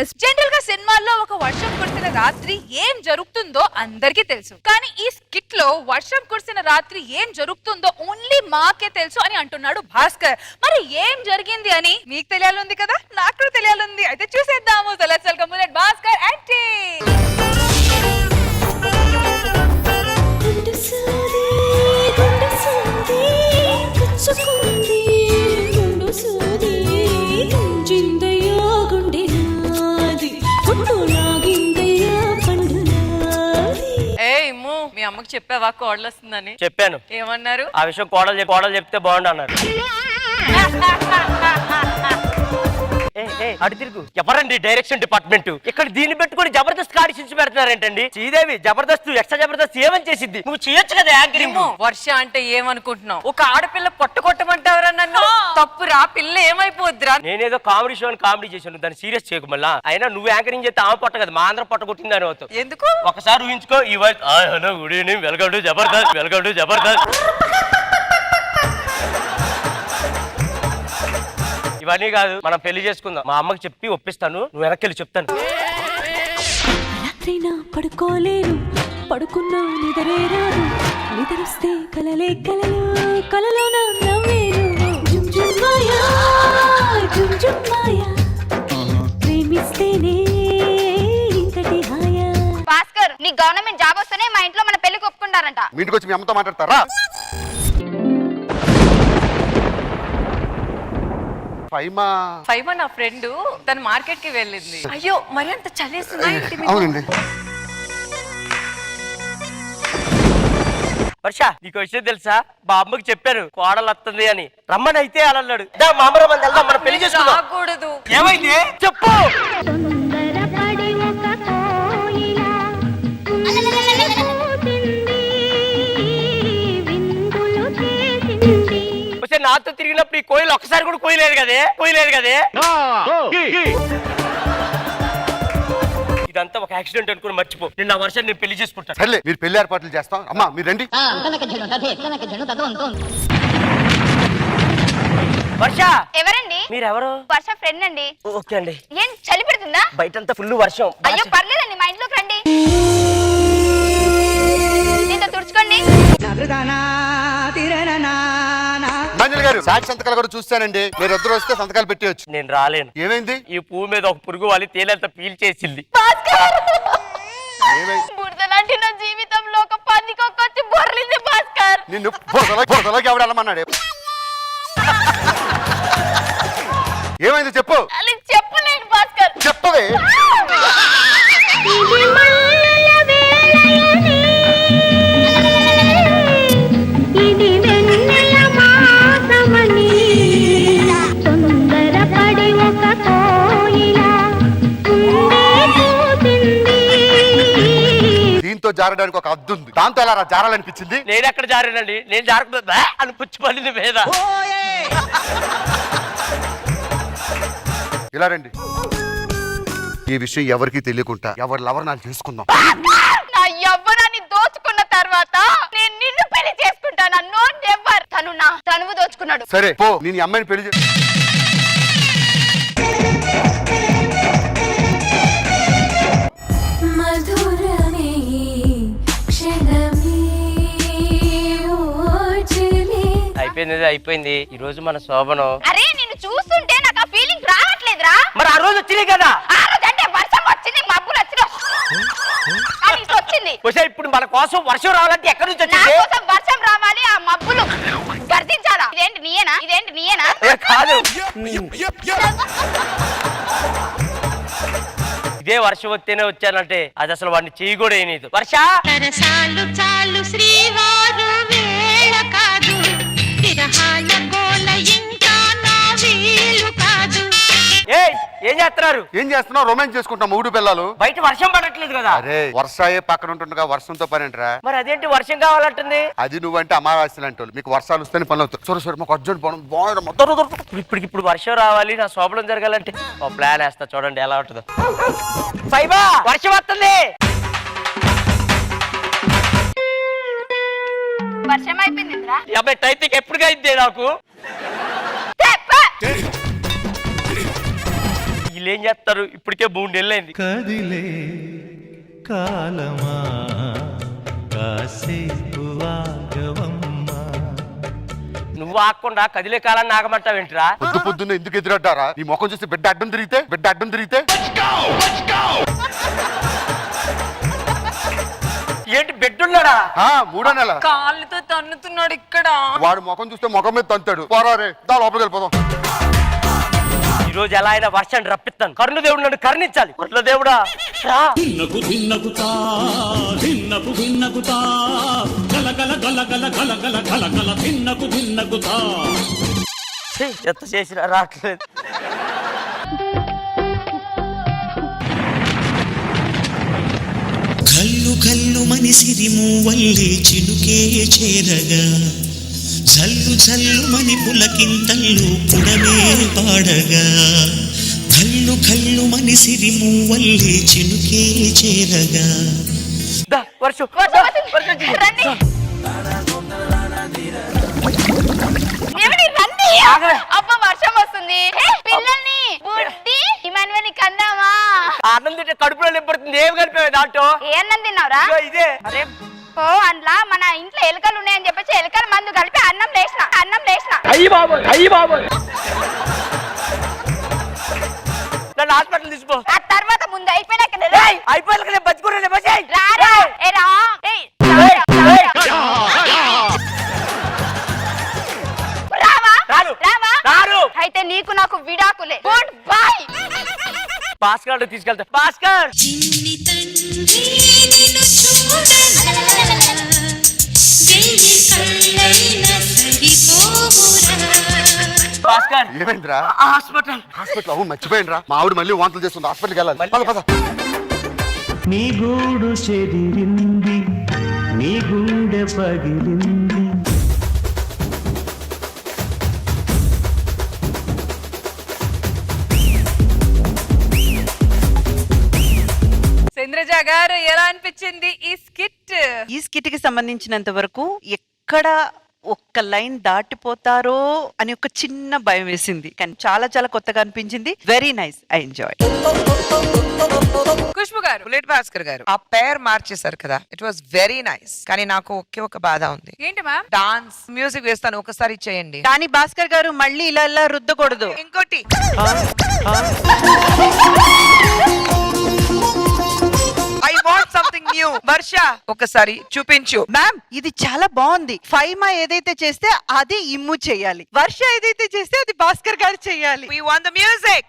Listeners, general గా సినిమాల్లో ఒక వర్షం కురిసిన రాత్రి ఏం జరుగుతుందో అందరికీ తెలుసు. కానీ ఈ స్కిట్ లో వర్షం కురిసిన రాత్రి ఏం జరుగుతుందో ఓన్లీ మాకే తెలుసు అని అంటున్నాడు భాస్కర్. మరి ఏం జరిగింది అని మీకు తెలియాలంది కదా, నాకు కూడా తెలియాలంది. అయితే చూసేద్దాము. So let's welcome Bhaskar and team. మీ అమ్మకి చెప్పావా కోడలు వస్తుందని? చెప్పాను. ఏమన్నారు? ఆ విషయం కోడలు చెప్తే బాగుండు అన్నారు. అటు తిరుగు. ఎవరండి డైరెక్షన్ డిపార్ట్మెంట్? ఇక్కడ దీన్ని పెట్టుకుని జబర్దస్త్ ఆడిషన్స్ పెడుతున్నారేంటండి? శ్రీదేవి జబర్దస్త్ ఎక్స్ట్రా జబర్దస్త్ ఏమని చేసింది? నువ్వు చేయొచ్చు కదా యాంకరింగ్. వర్ష అంటే ఏమనుకుంటున్నావు? ఒక ఆడపిల్ల కొట్టమంటావరా నన్ను? తప్పురా, పిల్ల ఏమైపోద్దిరా? నేనేదో కామెడీ షో అని కామెడీ చేశాను, దాన్ని సీరియస్ చేయకు. మళ్ళా అయినా నువ్వు యాంకరింగ్ చేస్తే ఆమె పొట్ట కదా, మా ఆంధ్ర పొట్ట కొట్టింది అని అవుతావు. ఎందుకు? ఒకసారి ఊహించుకో. ఈ voice hello good evening, welcome to Jabardasth, welcome to Jabardasth. ఇవన్నీ కాదు, మనం పెళ్లి చేసుకుందాం. మా అమ్మకి చెప్పి ఒప్పిస్తాను, నువ్వు వెనక్కి చెప్తాను. పడుకోలేను, పడుకున్నా నిద్రే రాదు, నిద్రొస్తే కలలే కలలు, కలలో నవ్వేను. ప్రేమిస్తేనే ఇంతటి హాయా. భాస్కర్, నీ గవర్నమెంట్ జాబ్ వస్తేనే మా ఇంట్లో మన పెళ్లికి ఒప్పుకుంటారంట. మీ ఇంటికి వచ్చి మీ అమ్మతో మాట్లాడతారా? ఫైమా నా ఫ్రెండ్, తను మార్కెట్ కి వెళ్ళింది. అయ్యో, మరి అంత చలేస్తుందా? అవునండి. వర్ష, నీకు విషయం తెలుసా? మా అమ్మకి చెప్పాను కోడలు వస్తుంది అని. రమ్మని అయితే అలా అన్నాడు. మా అమ్మ రమ్మని వెళ్దాం, మనం పెళ్లి చేసుకుందాం. రాకూడదు. ఏమైంది చెప్పు. నాతో తిరిగినప్పుడు ఈ కోయిలు ఒక్కసారి కూడా కోయలేదు కదే. ఇదంతా ఒక యాక్సిడెంట్ అనుకుని మర్చిపో. నిన్న ఆ వర్షం నేను పెళ్లి చేసుకుంటాను. సర్లే, మీరు పెళ్లి ఏర్పాట్లు చేస్తాం. అమ్మా మీరు రండి. వర్ష. ఎవరండి? మీరెవరు? వర్ష ఫ్రెండ్ అండి. ఓకే అండి. ఏం చలి పెడుతుందా? బయటంతా ఫుల్ వర్షం. అయ్యో పర్లేదండి, మా ఇంట్లోకి రండి. దీంతో తుడుచుకోండి. మంజుల గారు, సాక్షి సంతకాలు కూడా చూస్తానండి. మీరు ఇద్దరు వస్తే సంతకాలు పెట్టేయచ్చు. నేను రాలేను. ఏమైంది? ఈ పువ్వు మీద ఒక పురుగు వాలి తేలంతా పీల్ చేసింది. బురదలాంటి నా జీవితంలో ఒక పందికొచ్చి బొర్లింది భాస్కర్. నిన్ను బురదలోకి ఎవడు వెళ్ళమన్నాడు? ఏమైంది చెప్పు. చెప్పలేను భాస్కర్. చెప్పవే. దీంతో జారడానికి ఒక అద్దు ఉంది, దాంతో ఎలా జారాలనిపించింది? నేను ఎక్కడ జారానండి? నేను జారకుండా అని పుచ్చిపల్లింది మీద. ఇలా రండి. ఈ విషయం ఎవరికి తెలియకుండా ఎవరి లవర్ నాకు చేసుకుందాం. నా యవ్వనాన్ని దోచుకున్న తర్వాత నేను నిన్ను పెళ్లి చేసుకుంటాను. No never. తను నా తనువు దోచుకున్నాడు. సరే పో, నేను ఈ అమ్మాయిని పెళ్లి అయిపోయింది. ఈ రోజు మన శోభనం. అరే, నిన్ను చూస్తుంటే నాకు ఆ ఫీలింగ్ రావట్లేదురా. మరి ఆ రోజు వచ్చింది కదా. ఆ రోజు అంటే వర్షం వచ్చింది, మబ్బులు వచ్చింది. ఇప్పుడు మన కోసం వర్షం రావాలంటే ఎక్కడి నుంచి నా వచ్చింది? కోసం వర్షం రావాలి, ఆ మబ్బులు గర్జించాలా? ఇదేంటి నీయేనా? కాదు, ఇదే వర్షం వస్తేనే వచ్చానంటే అది అసలు వాడిని చెయ్యి కూడా ఏనీదు. వర్ష. చాలు శ్రీవారు వేళ కాదు, విరహాల గోల ఇంకా నా వీలు కాదు. ఏం చేస్తున్నారు? ఏం చేస్తున్నావు? రొమాన్స్ చేసుకుంటాం మూడు పిల్లలు. బయట వర్షం పడట్లేదు కదా. అరే, వర్షాయే పక్కన ఉంటుండగా వర్షంతో పని ఏంట్రా? మరి అదేంటి వర్షం కావాలంటుంది? అది నువ్వంటే అమావాస్యలు అంటే మీకు వర్షాలు వస్తేనే పనులు అవుతాయి. సరే మాకు అర్జున్ పోవడం ఇప్పుడు వర్షం రావాలి, నా శోభనం జరగాలంటే ఓ ప్లాన్ వేస్తా, చూడండి ఎలా ఉంటుందో. ఫైబా, వర్షం వస్తుంది. వర్షం అయిపోయింది. టైపింగ్ ఎప్పుడుగా అయింది నాకు. వీళ్ళు ఏం చేస్తారు? ఇప్పటికే 3 నెలలైంది. కదిలే కాలమా కాసేపు ఆగవమ్మా. నువ్వు ఆకుండా కదిలే కాలాన్ని ఆగమంటావేంట్రా? పొద్దు పొద్దున్న ఎందుకు ఎదురడ్డారా? నీ ముఖం చూస్తే బిడ్డ అడ్డం తిరిగితే ఏంటి బెడ్ ఉన్నాడా? 3వ నెల. కాళ్ళతో తన్నుతున్నాడు ఇక్కడ. వాడు ముఖం చూస్తే ముఖం మీద తంతాడు. పోరారే, దా లోపలికి వెళ్ళిపోదాం. ఈ రోజు ఎలా అయినా వర్షాన్ని రప్పిస్తాను. కరుణదేవుడు నన్ను కరుణించాలి. కరుణదేవుడా రా. భిన్నకు భిన్నకుతా భిన్నకు భిన్నకుతా గల గల గల గల గల గల గల గల భిన్నకు భిన్నకుతా. ఛీ, ఎంత చేసినా రావట్లేదు. కల్లు కల్లు మనిసిరి మూవల్లి చినుకే చేరగా జల్లు జల్లు మని పులకింతల్లు పుడమే పాడగా కల్లు కల్లు మనిసిరి మూవల్లి చినుకే చేరగా. దా, వర్షం రండి. ఏమిటి? రండి. అబ్బా వర్షం వస్తుంది. పిల్లల్ని బుడ్డి ఇమాన్యువల్ని కందామా? అన్నం తింటే కడుపులో నింపడుతుంది. ఏం కలిపావు దాంట్లో? ఏ అన్నం తిన్నావురా? ఇదిగో ఇదే. అరే ఓ అందులో మన ఇంట్లో ఎలుకలు ఉన్నాయని చెప్పేసి ఎలుకల మందు కలిపి అన్నం లేసిన అయ్యి బాబోయ్ నన్ను హాస్పిటల్ తీసుకో. ఆ తర్వాత ముందు అయిపోయినాక అయిపోయాక నేను బతుకునే బచాయి. రారా ఏ రా ఏయ్ రావా రాను. రావా రాను. అయితే నీకు నాకు విడాకులే. Good bye. భాస్కర్ తీసుకెళ్తా. భాస్కర్ చిన్ని తండ్రి నిన్ను చూడగా వెయ్యి కళ్ళైనా సరిపోవురా. భాస్కర్ ఏమైందిరా? హాస్పిటల్. అవును మర్చిపోయినరా, మా ఆవిడ మళ్ళీ వాంతులు చేస్తుంది. హాస్పిటల్కి వెళ్ళాలి. పద పద. నీ గూడు చెదిరింది నీ గుండె పగిలింది. చంద్రజ గారు ఎలా అనిపించింది ఈ స్కిట్? ఈ స్కిట్ కి సంబంధించినంత వరకు ఎక్కడ ఒక్క లైన్ దాటిపోతారో అని ఒక చిన్న భయం వేసింది, కానీ చాలా చాలా కొత్తగా అనిపించింది. Very nice, I enjoy. Khushbu గారు. బుల్లెట్ భాస్కర్ గారు ఆ పేర్ మార్చేశారు కదా, ఇట్ వాస్ వెరీ నైస్. కానీ నాకు ఒకే ఒక బాధ ఉంది. ఏంటి మ్యామ్? డాన్స్ మ్యూజిక్ వేస్తాను, ఒకసారి చేయండి. కానీ భాస్కర్ గారు మళ్ళీ ఇలా రుద్దకూడదు. ఇంకోటి ఐ వాంట్ సంథింగ్ న్యూ. వర్ష ఒకసారి చూపించు. మ్యామ్ ఇది చాలా బాగుంది. ఫైమా ఏదైతే చేస్తే అది ఇమ్ము చేయాలి, వర్ష ఏదైతే చేస్తే అది భాస్కర్ గారు చేయాలి. We want the music.